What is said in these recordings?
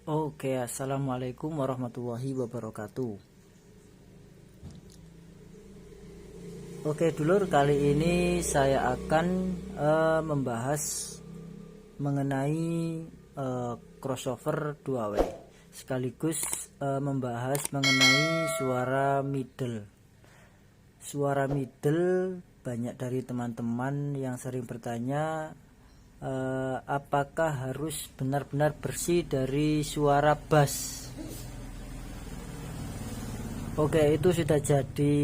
Oke, assalamualaikum warahmatullahi wabarakatuh. Oke, dulur, kali ini saya akan membahas mengenai crossover 2W, sekaligus membahas mengenai suara middle. Suara middle, banyak dari teman-teman yang sering bertanya, apakah harus benar-benar bersih dari suara bass? Oke, itu sudah jadi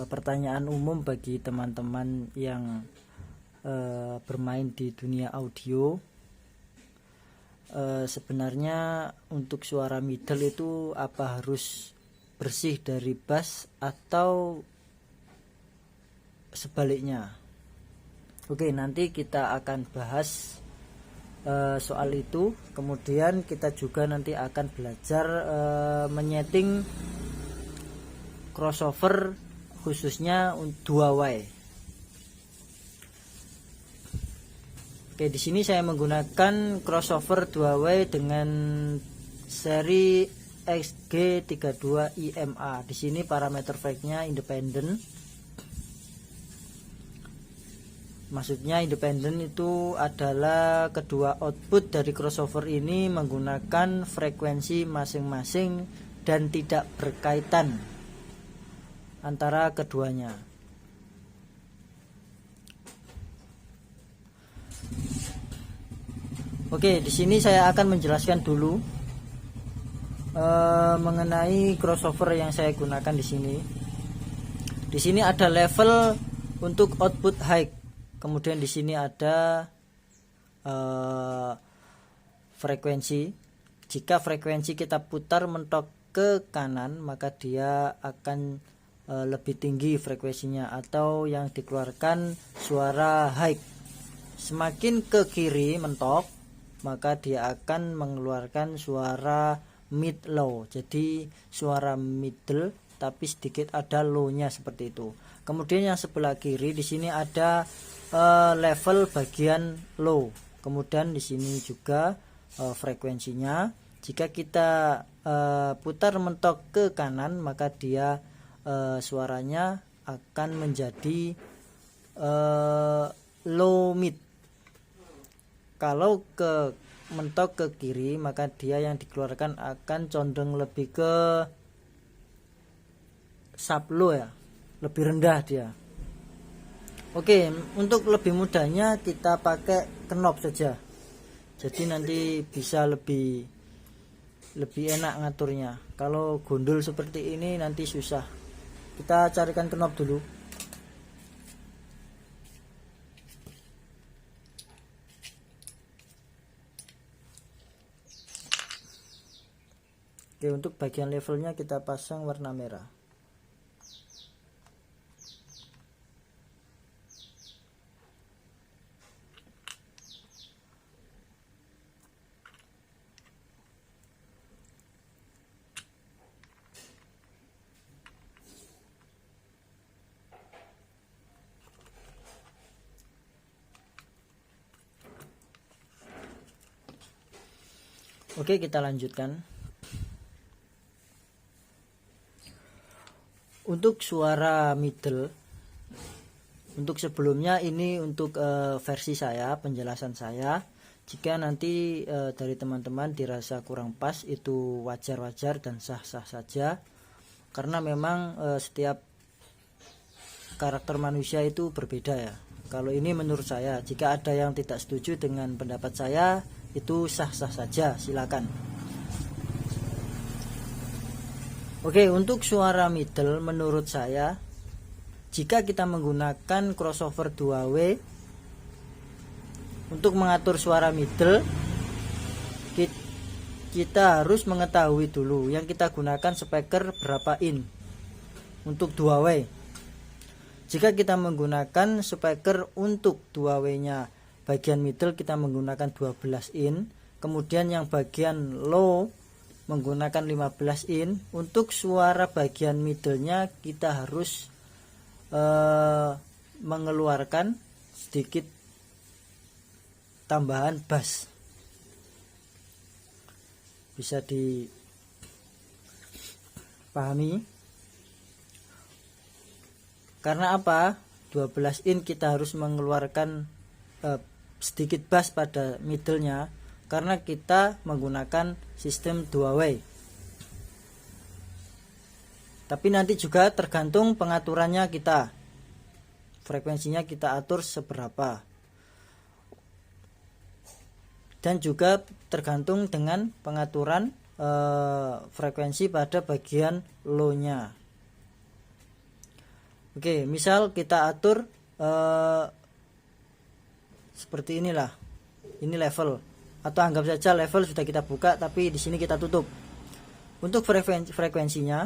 pertanyaan umum bagi teman-teman yang bermain di dunia audio. Sebenarnya untuk suara middle itu apa harus bersih dari bass atau sebaliknya? Oke, nanti kita akan bahas soal itu. Kemudian kita juga nanti akan belajar menyeting crossover khususnya 2W. Oke, di sini saya menggunakan crossover 2W dengan seri XG32IMA. Di sini parameter fake-nya independen. Maksudnya independen itu adalah kedua output dari crossover ini menggunakan frekuensi masing-masing dan tidak berkaitan antara keduanya. Oke, di sini saya akan menjelaskan dulu mengenai crossover yang saya gunakan di sini. Di sini ada level untuk output high. Kemudian di sini ada frekuensi. Jika frekuensi kita putar mentok ke kanan, maka dia akan lebih tinggi frekuensinya atau yang dikeluarkan suara high. Semakin ke kiri mentok, maka dia akan mengeluarkan suara mid low. Jadi suara middle tapi sedikit ada low-nya seperti itu. Kemudian yang sebelah kiri di sini ada level bagian low. Kemudian di sini juga frekuensinya. Jika kita putar mentok ke kanan, maka dia suaranya akan menjadi low mid. Kalau ke mentok ke kiri, maka dia yang dikeluarkan akan condong lebih ke sub low ya, lebih rendah dia. Oke, untuk lebih mudahnya kita pakai knob saja. Jadi nanti bisa lebih enak ngaturnya. Kalau gundul seperti ini nanti susah. Kita carikan knob dulu. Oke, untuk bagian levelnya kita pasang warna merah. Oke, kita lanjutkan. Untuk suara middle, untuk sebelumnya ini untuk versi saya, penjelasan saya. Jika nanti dari teman-teman dirasa kurang pas, itu wajar-wajar dan sah-sah saja. Karena memang setiap karakter manusia itu berbeda ya. Kalau ini menurut saya, jika ada yang tidak setuju dengan pendapat saya, itu sah-sah saja, silakan. Oke, untuk suara middle menurut saya, jika kita menggunakan crossover 2W untuk mengatur suara middle, kita harus mengetahui dulu yang kita gunakan speaker berapa in untuk 2W. Jika kita menggunakan speaker untuk 2W nya bagian middle kita menggunakan 12 in, kemudian yang bagian low menggunakan 15 in. Untuk suara bagian middle-nya kita harus mengeluarkan sedikit tambahan bass. bisa dipahami. Karena apa? 12 in kita harus mengeluarkan sedikit bass pada middle-nya karena kita menggunakan sistem 2-way. Tapi nanti juga tergantung pengaturannya kita. Frekuensinya kita atur seberapa. Dan juga tergantung dengan pengaturan frekuensi pada bagian low-nya. Oke, misal kita atur seperti inilah. Ini level, atau anggap saja level sudah kita buka tapi di sini kita tutup. Untuk frekuensinya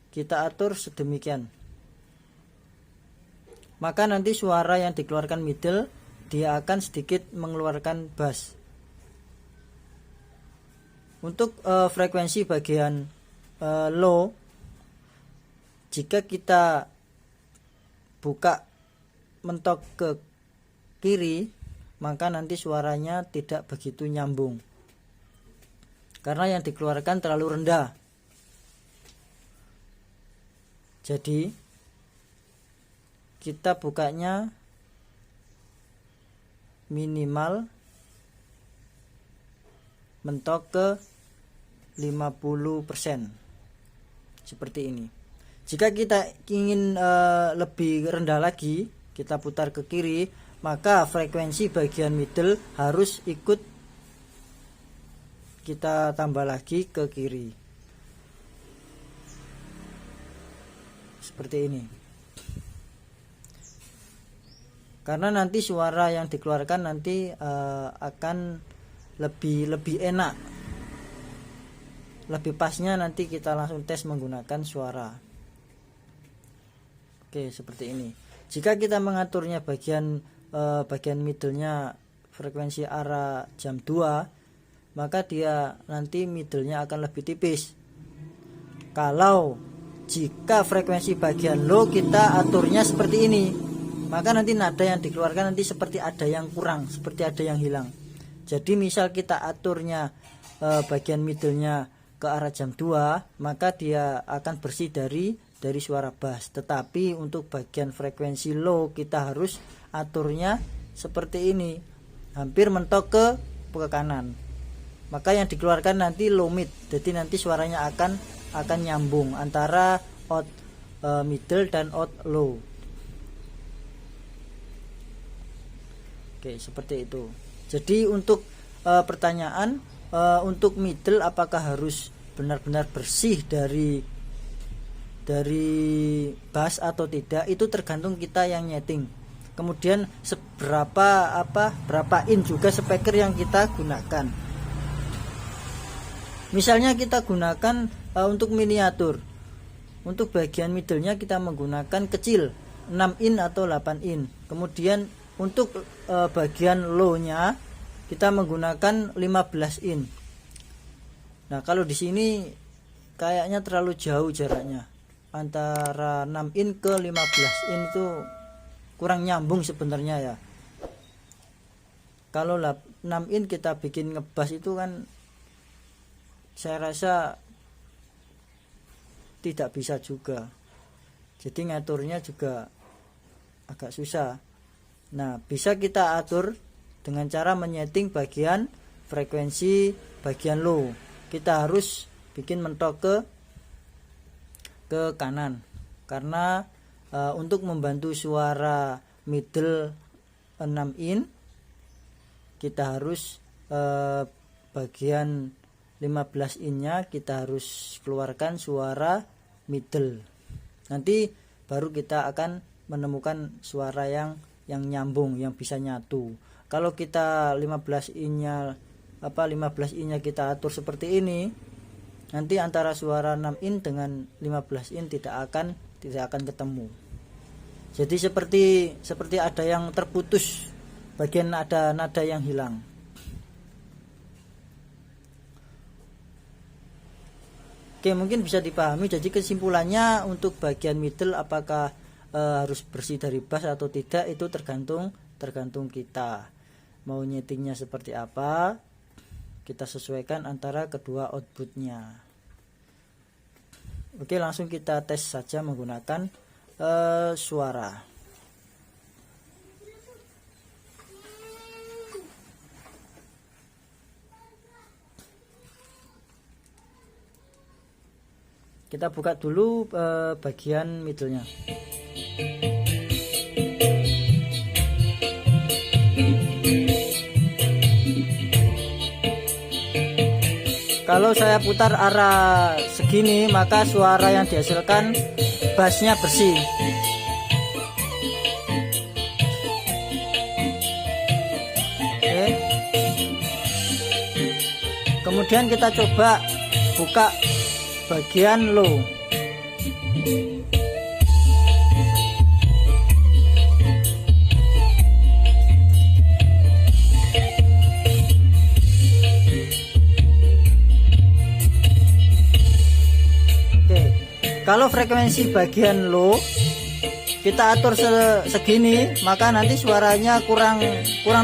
kita atur sedemikian. Maka nanti suara yang dikeluarkan middle dia akan sedikit mengeluarkan bass. Untuk frekuensi bagian low, jika kita buka mentok ke kiri, maka nanti suaranya tidak begitu nyambung karena yang dikeluarkan terlalu rendah. Jadi kita bukanya minimal mentok ke 50%, seperti ini. Jika kita ingin lebih rendah lagi, kita putar ke kiri, maka frekuensi bagian middle harus ikut kita tambah lagi ke kiri, seperti ini. Karena nanti suara yang dikeluarkan nanti akan lebih enak, lebih pasnya nanti kita langsung tes menggunakan suara. Oke, seperti ini. Jika kita mengaturnya bagian middle-nya frekuensi arah jam 2, maka dia nanti middle-nya akan lebih tipis. Kalau jika frekuensi bagian low kita aturnya seperti ini, maka nanti nada yang dikeluarkan nanti seperti ada yang kurang, seperti ada yang hilang. Jadi misal kita aturnya bagian middle-nya ke arah jam 2, maka dia akan bersih dari suara bass. Tetapi untuk bagian frekuensi low kita harus aturnya seperti ini, hampir mentok ke kanan. Maka yang dikeluarkan nanti low mid. Jadi nanti suaranya akan nyambung antara out middle dan out low. Oke, seperti itu. Jadi untuk pertanyaan untuk middle apakah harus benar-benar bersih dari bass atau tidak, itu tergantung kita yang nyeting. Kemudian berapa in juga speaker yang kita gunakan. Misalnya kita gunakan untuk miniatur. Untuk bagian middle-nya kita menggunakan kecil, 6 in atau 8 in. Kemudian untuk bagian low-nya kita menggunakan 15 in. Nah, kalau di sini kayaknya terlalu jauh jaraknya. Antara 6 in ke 15 in itu kurang nyambung sebenarnya ya. Kalau 6 in kita bikin ngebass itu kan saya rasa tidak bisa juga. Jadi ngaturnya juga agak susah. Nah, bisa kita atur dengan cara menyeting bagian frekuensi bagian low. Kita harus bikin mentok ke kanan karena untuk membantu suara middle 6 in kita harus bagian 15 in-nya kita harus keluarkan suara middle. Nanti baru kita akan menemukan suara yang nyambung, yang bisa nyatu. Kalau kita 15 in-nya kita atur seperti ini, nanti antara suara 6 in dengan 15 in tidak akan ketemu. Jadi seperti ada yang terputus, bagian ada nada yang hilang. Oke, mungkin bisa dipahami. Jadi kesimpulannya untuk bagian middle apakah harus bersih dari bass atau tidak, itu tergantung kita mau nyetingnya seperti apa. kita sesuaikan antara kedua outputnya. Oke, langsung kita tes saja menggunakan suara. Kita buka dulu bagian middle-nya. Kalau saya putar arah segini, maka suara yang dihasilkan bassnya bersih. Oke. Kemudian kita coba buka bagian low. Kalau frekuensi bagian low kita atur segini, maka nanti suaranya kurang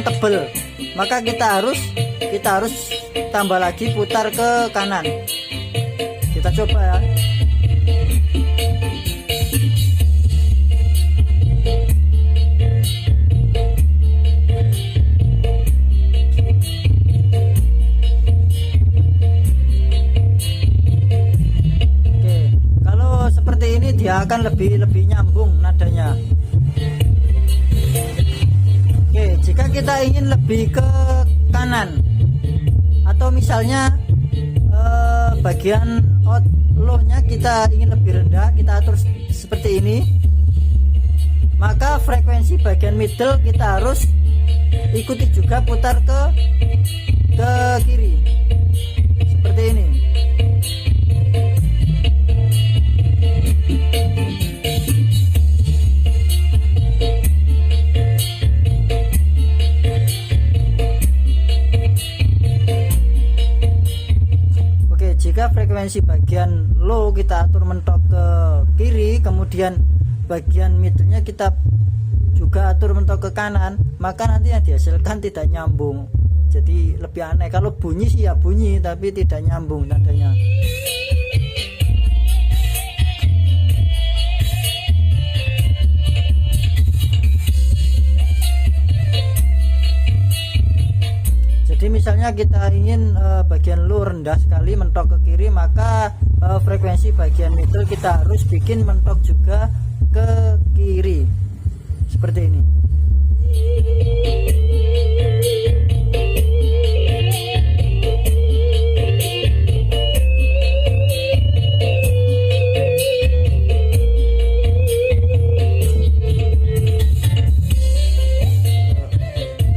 tebel. Maka kita harus tambah lagi, putar ke kanan. Kita coba ya. Dia akan lebih nyambung nadanya. Oke, jika kita ingin lebih ke kanan atau misalnya bagian out low-nya kita ingin lebih rendah, kita atur seperti ini, maka frekuensi bagian middle kita harus ikuti juga, putar ke kiri seperti ini. Jika frekuensi bagian low kita atur mentok ke kiri, kemudian bagian middle-nya kita juga atur mentok ke kanan, maka nanti yang dihasilkan tidak nyambung. Jadi lebih aneh. Kalau bunyi sih ya bunyi, tapi tidak nyambung nadanya. Jadi misalnya kita ingin bagian low rendah sekali mentok ke kiri, maka frekuensi bagian middle kita harus bikin mentok juga ke kiri seperti ini.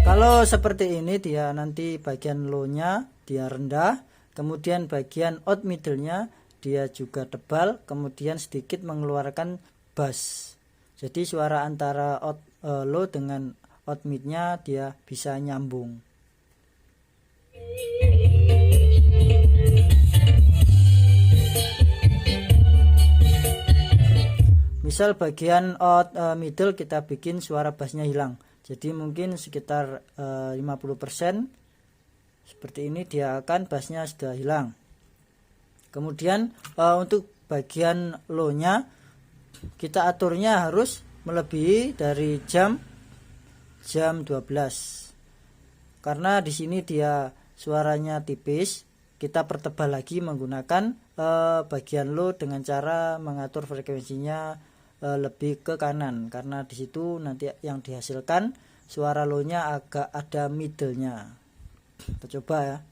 Kalau seperti ini, dia nanti bagian low-nya dia rendah, kemudian bagian out middle-nya dia juga tebal, kemudian sedikit mengeluarkan bass. Jadi suara antara out low dengan out mid-nya dia bisa nyambung. Misal bagian out middle kita bikin suara bassnya hilang. Jadi mungkin sekitar 50%. Seperti ini dia akan bassnya sudah hilang. Kemudian untuk bagian low-nya kita aturnya harus melebihi dari jam 12. Karena di sini dia suaranya tipis, kita pertebal lagi menggunakan bagian low dengan cara mengatur frekuensinya lebih ke kanan, karena di situ nanti yang dihasilkan suara low-nya agak ada middle-nya. Kita coba ya.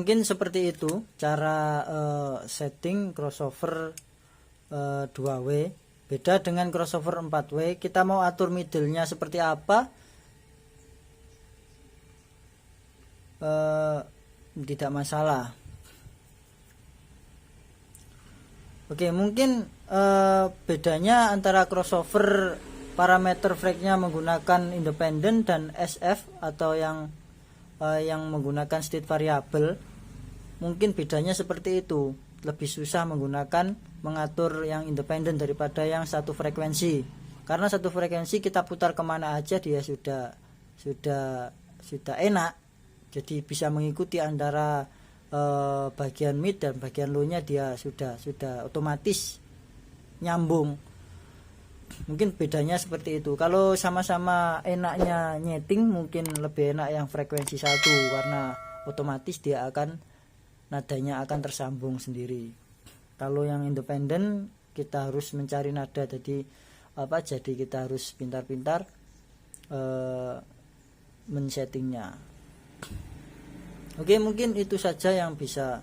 mungkin seperti itu cara setting crossover 2W. Beda dengan crossover 4W. Kita mau atur middle-nya seperti apa, tidak masalah. Oke, mungkin bedanya antara crossover parameter frag-nya menggunakan independent dan SF atau yang menggunakan state variable, mungkin bedanya seperti itu. Lebih susah mengatur yang independen daripada yang satu frekuensi, karena satu frekuensi kita putar kemana aja dia sudah enak, jadi bisa mengikuti antara bagian mid dan bagian low nya, dia sudah otomatis nyambung. Mungkin bedanya seperti itu. Kalau sama-sama enaknya nyeting, mungkin lebih enak yang frekuensi 1 karena otomatis dia nadanya akan tersambung sendiri. Kalau yang independen kita harus mencari nada, jadi kita harus pintar-pintar men-settingnya. Oke, mungkin itu saja yang bisa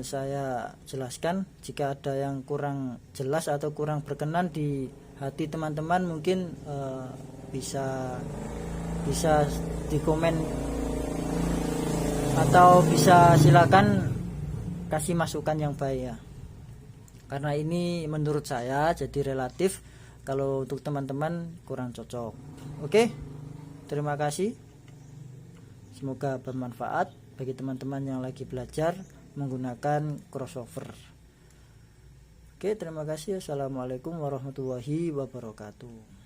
saya jelaskan. Jika ada yang kurang jelas atau kurang berkenan di hati teman-teman, mungkin bisa di komen atau bisa silakan kasih masukan yang baik ya, karena ini menurut saya jadi relatif, kalau untuk teman-teman kurang cocok. Oke, terima kasih, semoga bermanfaat bagi teman-teman yang lagi belajar menggunakan crossover. Oke, terima kasih. Assalamualaikum warahmatullahi wabarakatuh.